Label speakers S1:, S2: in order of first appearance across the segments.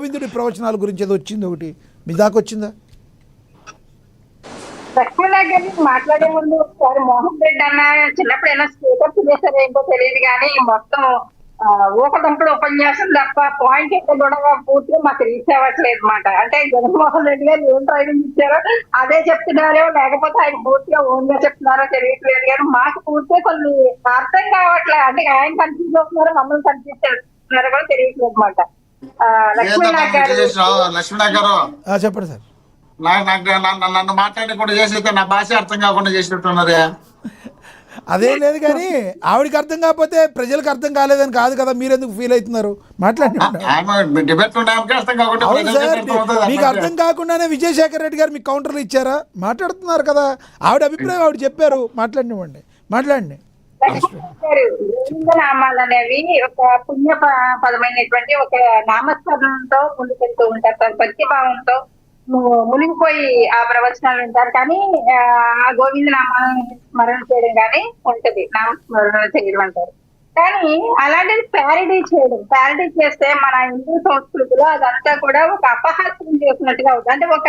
S1: గోవిందుడి ప్రవచనాల గురించి ఏదో వచ్చింది ఒకటి మీ దాకా వచ్చిందా?
S2: లక్ష్మణ గారిని మాట్లాడే ముందు ఒకసారి మోహన్ రెడ్డి అన్న చిన్నప్పుడు ఏమైనా స్పీకర్ చేశారో ఏంటో తెలియదు కానీ మొత్తం ఊకదంపుడు ఉపన్యాసం తప్ప పాయింట్ ఎక్కడ కూడా పూర్తిగా మాకు రీచ్ అవ్వట్లేదు అనమాట. అంటే జగన్మోహన్ రెడ్డి గారు ఏం ట్రైనింగ్ ఇచ్చారో అదే చెప్తున్నారో లేకపోతే ఆయన పూర్తిగా ఓన్ గా చెప్తున్నారో తెలియట్లేదు కానీ మాకు పూర్తిగా కొన్ని అర్థం కావట్లేదు. అంటే ఆయన కన్ఫ్యూజ్ అవుతున్నారో మమ్మల్ని కన్ఫ్యూజ్ చేస్తున్నారో కూడా తెలియట్లేదు అనమాట.
S3: లక్ష్మణ గారు
S1: చెప్పండి సార్.
S3: నన్ను మాట్లాడకుండా చేసి నా భాష అర్థం కాకుండా చేసినట్టున్నారే.
S1: అదేం లేదు కానీ ఆవిడకి అర్థం కాకపోతే ప్రజలకు అర్థం కాలేదని కాదు కదా, మీరెందుకు ఫీల్ అవుతున్నారు? మాట్లాడండి. అవును సార్, మీకు అర్థం కాకుండానే విజయశేఖర్ రెడ్డి గారు మీకు కౌంటర్లు ఇచ్చారా? మాట్లాడుతున్నారు కదా, ఆవిడ అభిప్రాయం ఆవిడ చెప్పారు, మాట్లాడినివ్వండి, మాట్లాడండి.
S2: నామాలు అనేవి ఒక పుణ్య పదమైనటువంటి ఒక నామస్మరణతో ముందుకెళ్తూ ఉంటారు, భక్తిభావంతో మునిగిపోయి ఆ ప్రవచనాలు వింటారు. కానీ ఆ గోవింద నామాలను స్మరణ చేయడం కానీ ఉంటది, నామస్మరణ చేయడం అంటారు. కానీ అలాంటిది ప్యారడీ చేస్తే మన హిందూ సంస్కృతిలో అదంతా కూడా ఒక అపహాస్యం చేసినట్టుగా అవుతుంది. అంటే ఒక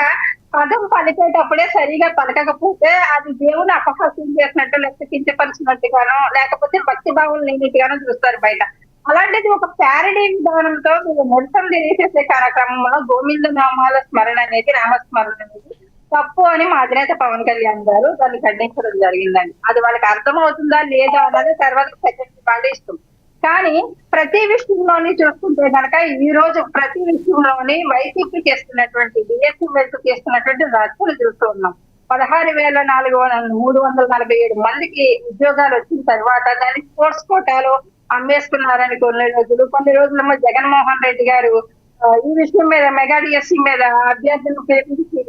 S2: పదం పలికేటప్పుడే సరిగా పలకకపోతే అది దేవుని అపహాస్యం చేసినట్టు, లేకపోతే కించపరిచినట్టుగానో, లేకపోతే భక్తిభావం లేనిట్టుగానో చూస్తారు బయట. అలాంటిది ఒక ప్యారడీ విధానంతో మొత్తం తెలియజేసే కార్యక్రమంలో గోవింద నామాల స్మరణ అనేది, నామస్మరణ అనేది తప్పు అని మా అధినేత పవన్ కళ్యాణ్ గారు దాన్ని ఖండించడం జరిగిందండి. అది వాళ్ళకి అర్థమవుతుందా లేదా అన్నది తర్వాత సెకండ్ వాళ్ళ ఇష్టం. కానీ ప్రతి విషయంలోని చూసుకుంటే కనుక ఈ రోజు ప్రతి విషయంలోని వైసీపీ చేస్తున్నటువంటి డిఎస్సీ వెళ్తూ చేస్తున్నటువంటి రచ్చలు చూస్తూ ఉన్నాం. 16,347 మందికి ఉద్యోగాలు వచ్చిన తర్వాత దాన్ని స్పోర్ట్స్ కోటాలో అమ్మేసుకున్నారని కొన్ని రోజులమ్మో జగన్మోహన్ రెడ్డి గారు ఈ విషయం మీద మెగా డిఎస్సీ మీద అభ్యర్థులను పిలిపించి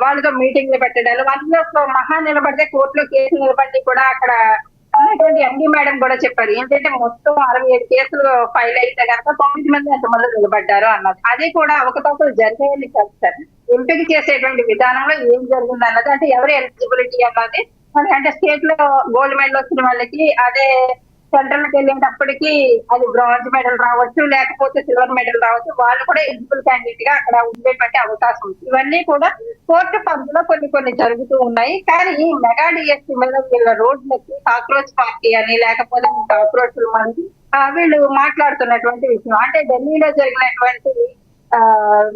S2: వాళ్ళతో మీటింగ్లు పెట్టడాలు, అందులో మహా నిలబడితే కోర్టులో కేసు నిలబడి కూడా అక్కడ ఉన్నటువంటి ఎండి మేడం కూడా చెప్పారు ఏంటంటే మొత్తం 67 కేసులు ఫైల్ అయితే కనుక 9 మంది ఎంతమంది నిలబడ్డారు అన్నది. అది కూడా అవకతవకలు జరిగాయని కాదు సార్, ఎంపిక చేసేటువంటి విధానంలో ఏం జరిగింది అన్నది, అంటే ఎవరు ఎలిజిబిలిటీ అన్నది, అంటే స్టేట్ లో గోల్డ్ మెడల్ వచ్చిన వాళ్ళకి అదే సెంట్రల్ కి వెళ్ళేటప్పటికి అది బ్రాంజ్ మెడల్ రావచ్చు, లేకపోతే సిల్వర్ మెడల్ రావచ్చు, వాళ్ళు కూడా ఎలిజిబుల్ క్యాండిడేట్ గా అక్కడ ఉండేటువంటి అవకాశం ఉంది. ఇవన్నీ కూడా కోర్టు పరిధిలో కొన్ని జరుగుతూ ఉన్నాయి. కానీ ఈ మెగా డిఎస్సీ మీద వీళ్ళ రోడ్లకి కాక్రోచ్ పార్టీ అని, లేకపోతే కాక్రోచ్లు మంది వీళ్ళు మాట్లాడుతున్నటువంటి విషయం, అంటే ఢిల్లీలో జరిగినటువంటి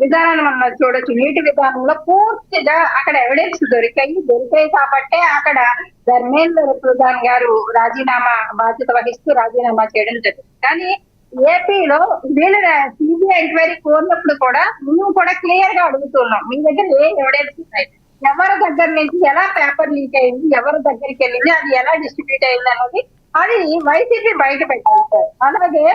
S2: విధానాన్ని మనం చూడొచ్చు. నీటి విధానంలో పూర్తిగా అక్కడ ఎవిడెన్స్ దొరికాయి కాబట్టే అక్కడ ధర్మేంద్ర ప్రధాన్ గారు రాజీనామా బాధ్యత వహిస్తూ రాజీనామా చేయడం జరిగింది. కానీ ఏపీలో వీళ్ళ సిబిఐ ఎంక్వైరీ కోరినప్పుడు కూడా మేము కూడా క్లియర్ గా అడుగుతున్నాం, మీ దగ్గర ఏ ఎవిడెన్స్ ఉన్నాయి, ఎవరి దగ్గర నుంచి ఎలా పేపర్ లీక్ అయింది, ఎవరి దగ్గరికి వెళ్ళింది, అది ఎలా డిస్ట్రిబ్యూట్ అయింది అన్నది అది వైసీపీ బయట పెట్టాలి సార్. అలాగే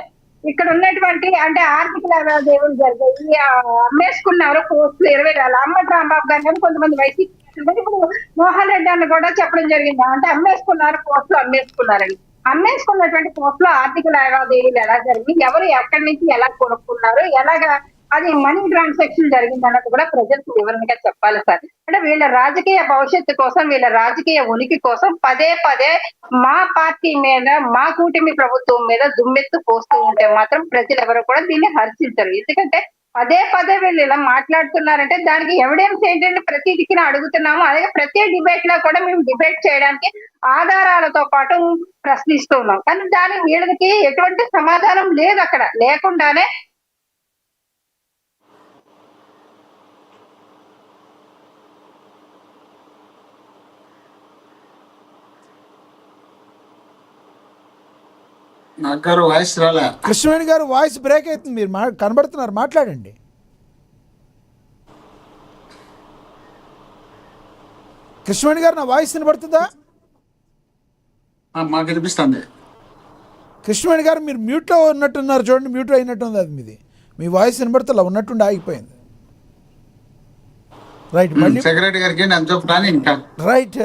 S2: ఇక్కడ ఉన్నటువంటి అంటే ఆర్థిక లావాదేవీలు జరిగాయి, అమ్మేసుకున్నారు పోస్టులు 20,000. అమ్మటి రాంబాబు గారు కానీ కొంతమంది వైసీపీ ఇప్పుడు మోహన్ రెడ్డి అని కూడా చెప్పడం జరిగింది, అంటే అమ్మేసుకున్నారు పోస్టులు అమ్మేసుకున్నారని. అమ్మేసుకున్నటువంటి పోస్టులో ఆర్థిక లావాదేవీలు ఎలా జరిగింది, ఎవరు ఎక్కడి నుంచి ఎలా కొనుక్కున్నారు, ఎలాగా అది మనీ ట్రాన్సాక్షన్ జరిగింది అన్నది కూడా ప్రజలకు వివరణగా చెప్పాలి సార్. అంటే వీళ్ళ రాజకీయ భవిష్యత్తు కోసం, వీళ్ళ రాజకీయ ఉనికి కోసం పదే మా పార్టీ మీద, మా కూటమి ప్రభుత్వం మీద దుమ్మెత్తు పోస్తూ ఉంటే మాత్రం ప్రజలు ఎవరు కూడా దీన్ని హర్షించరు. ఎందుకంటే పదే వీళ్ళు ఇలా మాట్లాడుతున్నారంటే దానికి ఎవిడెన్స్ ఏంటంటే ప్రతి దిక్కున అడుగుతున్నాము. అలాగే ప్రతి డిబేట్ లో కూడా మేము డిబేట్ చేయడానికి ఆధారాలతో పాటు ప్రశ్నిస్తూ ఉన్నాం. కానీ దానికి వీళ్ళకి ఎటువంటి సమాధానం లేదు. అక్కడ లేకుండానే
S1: కృష్ణవేణి గారు వాయిస్ బ్రేక్ అవుతుంది, మీరు కనబడుతున్నారు, మాట్లాడండి. కృష్ణవేణి గారు నా వాయిస్ వినబడుతుందా?
S3: మాకు వినిపిస్తుంది.
S1: కృష్ణవేణి గారు మీరు మ్యూట్లో ఉన్నట్టున్నారు, చూడండి, మ్యూట్ అయినట్టుంది, అది మీది, మీ వాయిస్ వినబడుతుందా, ఉన్నట్టుండి ఆగిపోయింది. రైట్, మళ్ళీ
S3: సెక్రటరీ గారికి
S1: రైట్,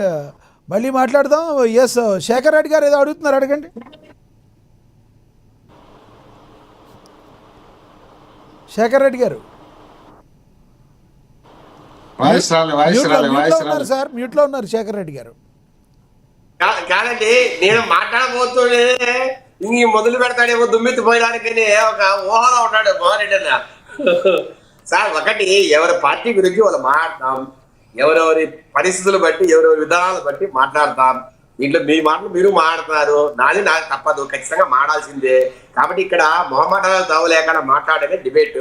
S1: మళ్ళీ మాట్లాడదాం. ఎస్, శేఖర్ రెడ్డి గారు ఏదో అడుగుతున్నారు, అడగండి. శేఖర్ రెడ్డి గారు సార్ మ్యూట్ లో ఉన్నారు. శేఖర్ రెడ్డి గారు
S4: కాదండి, నేను మాట్లాడబోతూనే మొదలు పెడతాడేమో దుమ్మెత్తి పోయడానికి ఒక ఊహలో ఉన్నాడు మోహన్ రెడ్డి అన్న. సార్ ఒకటి ఎవరి పార్టీ గురించి వాళ్ళు మాట్లాడతాం, ఎవరెవరి పరిస్థితులు బట్టి ఎవరెవరి విధానాలు బట్టి మాట్లాడతాం. దీంట్లో మీ మాటలు మీరు మాట్లాడుతున్నారు, నాది నాకు తప్పదు, ఖచ్చితంగా మాడాల్సిందే. కాబట్టి ఇక్కడ మొహమాటాలు తావలేకుండా మాట్లాడేది డిబేట్.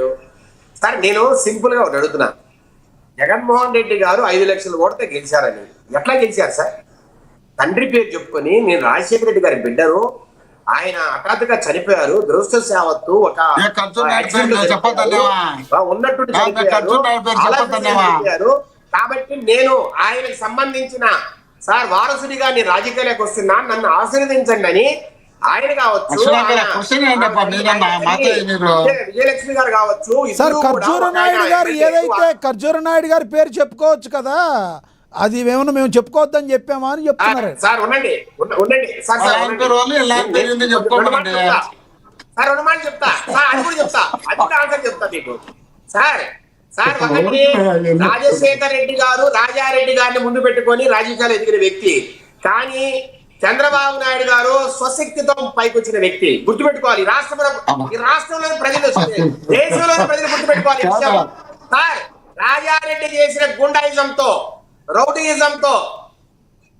S4: సార్ నేను సింపుల్ గా ఒకటి అడుగుతున్నా, జగన్మోహన్ రెడ్డి గారు 5 లక్షల ఓటుతో గెలిచారని ఎట్లా గెలిచారు సార్? తండ్రి పేరు చెప్పుకొని నేను రాజశేఖర రెడ్డి గారి బిడ్డను, ఆయన హఠాత్తుగా చనిపోయారు, దురదృష్టవశాత్తు ఒక ఉన్నట్టు చనిపోయారు. కాబట్టి నేను ఆయనకు సంబంధించిన సార్ వారసుడిగా నేను రాజకీయాలకు వస్తున్నా, నన్ను ఆశీర్వదించండి అని ఆయన కావచ్చు, విజయలక్ష్మి గారు కావచ్చు.
S1: సార్ ఖర్జూర నాయుడు గారు ఏదైతే ఖర్జూర నాయుడు గారి పేరు చెప్పుకోవచ్చు కదా, అది ఏమన్నా మేము చెప్పుకోవద్దని చెప్పామా అని చెప్తున్నారు.
S4: సార్ ఉండండి ఉండండి సార్, రెండు మాటలు చెప్తా సార్, అది కూడా చెప్తా, అది కూడా ఆన్సర్ చెప్తా మీకు. సార్ సార్ ఒకటి, రాజశేఖర రెడ్డి గారు రాజారెడ్డి గారిని ముందు పెట్టుకొని రాజకీయాలు ఎదిగిన వ్యక్తి, కానీ చంద్రబాబు నాయుడు గారు స్వశక్తితో పైకొచ్చిన వ్యక్తి. గుర్తుపెట్టుకోవాలి, రాష్ట్రంలోని ప్రజలు, దేశంలోని ప్రజలు గుర్తుపెట్టుకోవాలి. సార్ రాజారెడ్డి చేసిన గుండాయిజంతో, రౌడీయిజంతో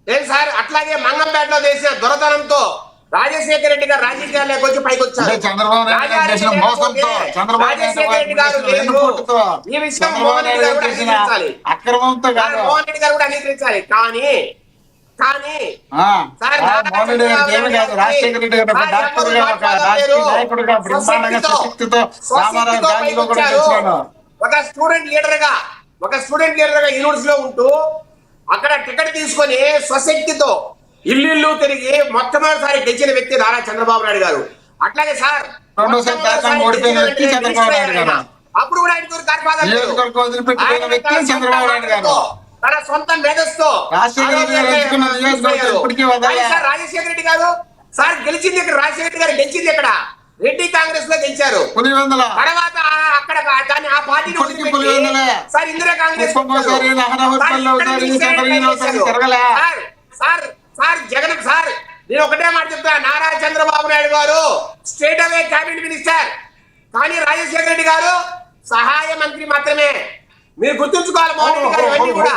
S4: ఏం సార్, అట్లాగే మంగంపేటలో చేసిన దొరతనంతో రాజశేఖర రెడ్డి గారు రాజకీయాల్లోకి వచ్చి పైకి వచ్చారు. ఈ విషయం మోహన్ రెడ్డి గారు కూడా అంగీకరించాలి, మోహన్ రెడ్డి గారు కూడా అంగీకరించాలి. కానీ ఒక స్టూడెంట్ లీడర్ గా యూనివర్సిటీలో ఉంటూ అక్కడ టికెట్ తీసుకొని స్వశక్తితో ఇల్లు తిరిగి మొట్టమొదటిసారి గెలిచిన వ్యక్తి నారా చంద్రబాబు నాయుడు గారు. అట్లాగే సార్ అప్పుడు కూడా ఆయన తన సొంత మేధస్తో రాజశేఖర రెడ్డి గారు సార్ గెలిచింది ఇక్కడ, రాజశేఖర రెడ్డి గారు గెలిచింది ఇక్కడ రెడ్డి కాంగ్రెస్ లో గెలిచారు. తర్వాత అక్కడ ఆ పార్టీని sir Indira Congress sir Jagan sir నేను ఒకటే మాట చెప్తా, నారా చంద్రబాబు నాయుడు గారు స్టేట్ అవే క్యాబినెట్ మినిస్టర్, కానీ రాజశేఖర రెడ్డి గారు సహాయ మంత్రి మాత్రమే. మీరు గుర్తుంచుకోవాలి, మోహన్ రెడ్డి గారు ఇవన్నీ కూడా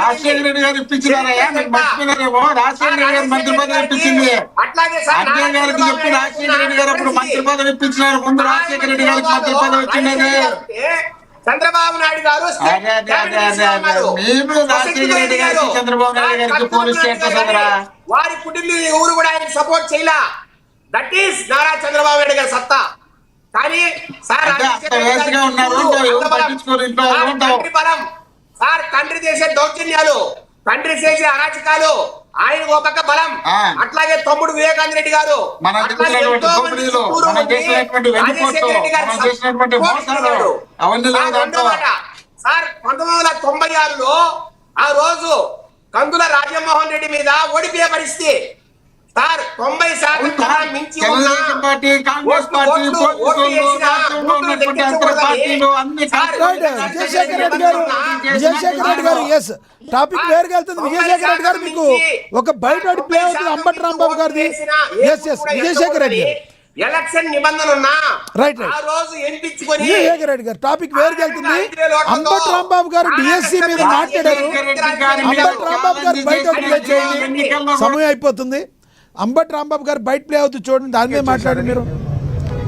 S5: రాజశేఖర రెడ్డి గారు ఇప్పించినారయ్యా, రాజశేఖర రెడ్డి గారు మంత్రి పదవి ఇప్పించింది.
S4: అట్లాగే
S5: అజయ్ గారికి చెప్పి రాజశేఖర రెడ్డి గారు అప్పుడు మంత్రి పదవి ఇప్పించినారు, ముందు రాజశేఖర రెడ్డి గారికి మంత్రి పదవి వచ్చిందని.
S4: చంద్రబాబు నాయుడు గారు
S5: చంద్రబాబు నాయుడు గారికి పోలీస్ స్టేషన్
S4: వారి కుటుంబం ఎవరు కూడా ఆయనకు సపోర్ట్ చేయలా. దట్ ఈస్ నారా చంద్రబాబు నాయుడు గారి సత్తా. కానీ సార్ తండ్రి బలం, సార్ తండ్రి చేసే దౌర్జన్యాలు, తండ్రి చేసే అరాచకాలు ఆయన ఒక పక్క బలం. అట్లాగే తమ్ముడు వివేకానంద రెడ్డి గారు సార్ 1996లో ఆ రోజు కందుల రాజమోహన్ రెడ్డి మీద ఓడిపోయే పరిస్థితి సార్. 90% మించి
S1: విజయశేఖర రెడ్డి గారు ఎస్ టాపిక్ వేరుగా వెళ్తుంది. విజయశేఖర రెడ్డి గారు మీకు ఒక బయట ప్లే అవుతుంది అంబటి రాంబాబు గారిది. ఎస్ విజయశేఖర రెడ్డి గారు
S4: ఎలక్షన్ నిబంధన ఉన్నా
S1: రైట్
S4: ఆ రోజు ఎంపించుకొని
S1: విజయశేఖర రెడ్డి గారు టాపిక్ వేరుగా వెళ్తుంది. అంబటి రాంబాబు గారు డిఎస్సి మీద మాట్లాడారు. అంబటి రాంబాబు గారు బయట ప్లే చేయండి, సమయం అయిపోతుంది. అంబటి రాంబాబు గారు బయట ప్లే అవుతుంది చూడండి, దాని మీద మాట్లాడి మీరు.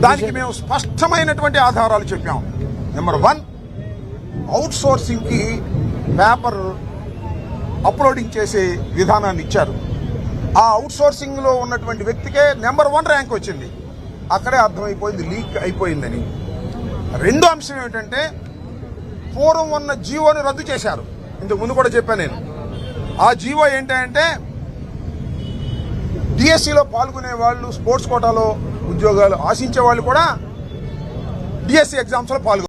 S6: దానికి మేము స్పష్టమైనటువంటి ఆధారాలు చెప్పాము. నెంబర్ 1, అవుట్ సోర్సింగ్ కి పేపర్ అప్లోడింగ్ చేసే విధానాన్ని ఇచ్చారు. ఆ అవుట్ సోర్సింగ్ లో ఉన్నటువంటి వ్యక్తికే నెంబర్ 1 ర్యాంక్ వచ్చింది. అక్కడే అర్థమైపోయింది లీక్ అయిపోయిందని. రెండో అంశం ఏమిటంటే పూర్వం ఉన్న జీవోని రద్దు చేశారు. ఇంతకు ముందు కూడా చెప్పాను నేను. ఆ జీవో ఏంటంటే డిఎస్సిలో పాల్గొనే వాళ్ళు, స్పోర్ట్స్ కోటాలో ఉద్యోగాలు ఆశించే వాళ్ళు కూడా డిఎస్సి ఎగ్జామ్స్లో పాల్గొన్నారు.